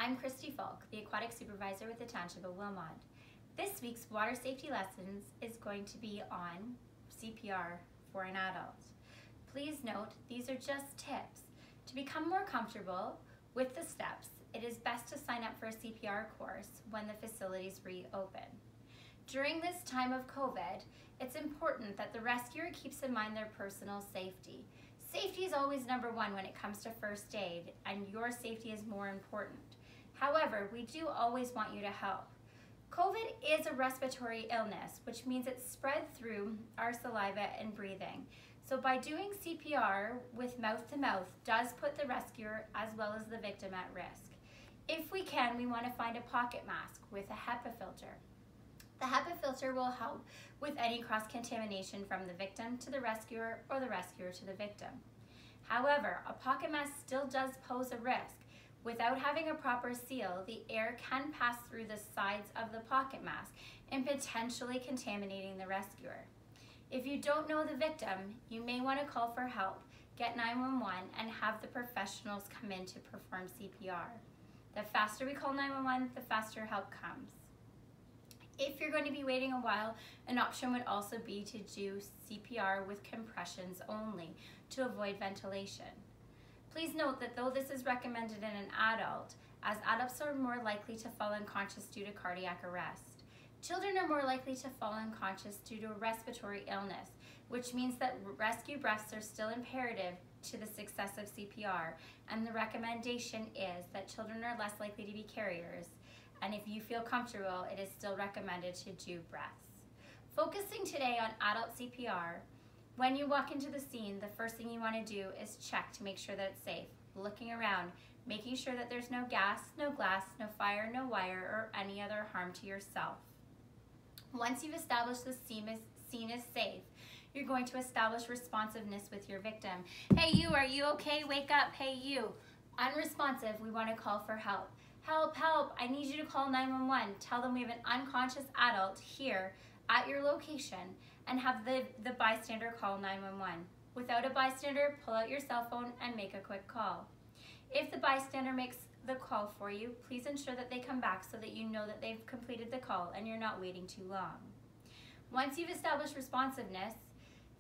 I'm Christy Falk, the Aquatic Supervisor with the Township of Wilmot. This week's water safety lessons is going to be on CPR for an adult. Please note, these are just tips. To become more comfortable with the steps, it is best to sign up for a CPR course when the facilities reopen. During this time of COVID, it's important that the rescuer keeps in mind their personal safety. Safety is always number one when it comes to first aid, and your safety is more important. However, we do always want you to help. COVID is a respiratory illness, which means it's spread through our saliva and breathing. So by doing CPR with mouth to mouth does put the rescuer as well as the victim at risk. If we can, we want to find a pocket mask with a HEPA filter. The HEPA filter will help with any cross-contamination from the victim to the rescuer or the rescuer to the victim. However, a pocket mask still does pose a risk. Without having a proper seal, the air can pass through the sides of the pocket mask and potentially contaminating the rescuer. If you don't know the victim, you may want to call for help, get 911, and have the professionals come in to perform CPR. The faster we call 911, the faster help comes. If you're going to be waiting a while, an option would also be to do CPR with compressions only to avoid ventilation. Please note that though this is recommended in an adult, as adults are more likely to fall unconscious due to cardiac arrest. Children are more likely to fall unconscious due to a respiratory illness, which means that rescue breaths are still imperative to the success of CPR, and the recommendation is that children are less likely to be carriers, and if you feel comfortable, it is still recommended to do breaths. Focusing today on adult CPR, when you walk into the scene, the first thing you want to do is check to make sure that it's safe. Looking around, making sure that there's no gas, no glass, no fire, no wire, or any other harm to yourself. Once you've established the scene is safe, you're going to establish responsiveness with your victim. Hey you, are you okay? Wake up, hey you. Unresponsive, we want to call for help. Help, help, I need you to call 911. Tell them we have an unconscious adult here at your location, and have the bystander call 911. Without a bystander, pull out your cell phone and make a quick call. If the bystander makes the call for you, please ensure that they come back so that you know that they've completed the call and you're not waiting too long. Once you've established responsiveness,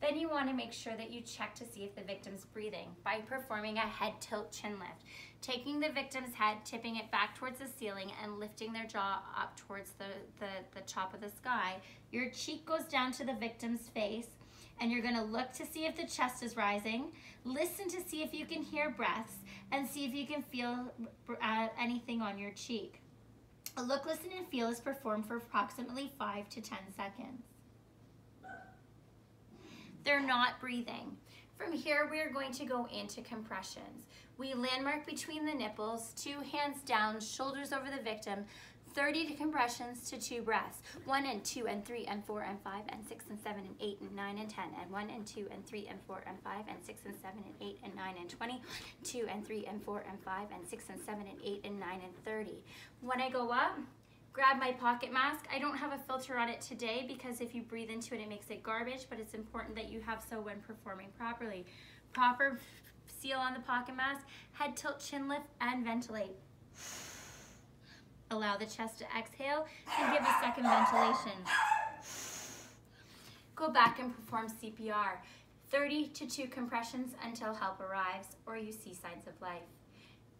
then you want to make sure that you check to see if the victim's breathing by performing a head tilt chin lift. Taking the victim's head, tipping it back towards the ceiling, and lifting their jaw up towards the top of the sky. Your cheek goes down to the victim's face, and you're going to look to see if the chest is rising, listen to see if you can hear breaths, and see if you can feel anything on your cheek. A look, listen, and feel is performed for approximately 5 to 10 seconds. They're not breathing. From here, we are going to go into compressions. We landmark between the nipples, 2 hands down, shoulders over the victim, 30 compressions to 2 breaths. 1 and 2 and 3 and 4 and 5 and 6 and 7 and 8 and 9 and 10 and 1 and 2 and 3 and 4 and 5 and 6 and 7 and 8 and 9 and 20, 2 and 3 and 4 and 5 and 6 and 7 and 8 and 9 and 30. When I go up, grab my pocket mask. I don't have a filter on it today because if you breathe into it, it makes it garbage, but it's important that you have so when performing properly. Proper seal on the pocket mask, head tilt, chin lift, and ventilate. Allow the chest to exhale and give a second ventilation. Go back and perform CPR. 30 to 2 compressions until help arrives or you see signs of life.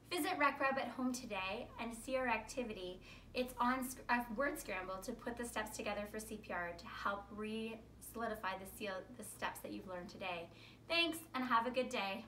Visit RecReb at home today and see our activity. It's on a word scramble to put the steps together for CPR to help re-solidify the steps that you've learned today. Thanks and have a good day.